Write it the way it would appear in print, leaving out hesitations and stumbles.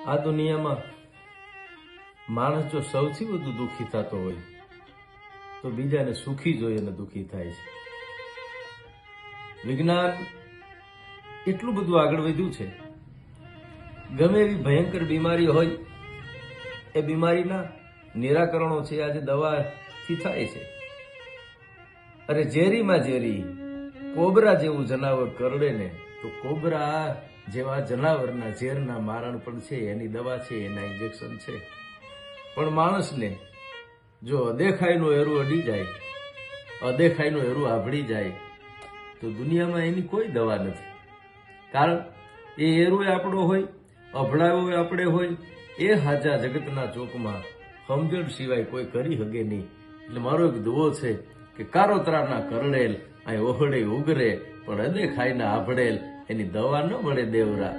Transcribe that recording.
આ દુનિયામાં માણસ જો સૌથી વધુ દુઃખી થતો હોય તો બીજાને સુખી જોઈ અને દુઃખી થાય છે. વિજ્ઞાન એટલું બધું આગળ વધ્યું છે, ગમે એવી ભયંકર બીમારી હોય એ બીમારીના નિરાકરણો છે આજે દવાથી થાય છે. અરે ઝેરીમાં ઝેરી કોબરા જેવું જનાવર કરડે ને તો કોબરા જેવા જનાવરના ઝેરના મારણ પણ છે, એની દવા છે, એના ઇન્જેક્શન છે. પણ માણસને જો અદેખાઈનું એરું અડી જાય, અદેખાઈનું એરું આભળી જાય તો દુનિયામાં એની કોઈ દવા નથી. કારણ એ એરું આપણો હોય, અભળાયો આપણે હોય, એ હાજા જગતના ચોકમાં સમજણ સિવાય કોઈ કરી શકે નહીં. એટલે મારો એક દુઓ છે કે કારોતરાના કરડેલ અહીં ઓહળે ઉગરે પણ અદેખાઈના આભળેલ, એની દવા ન મળે દેવરા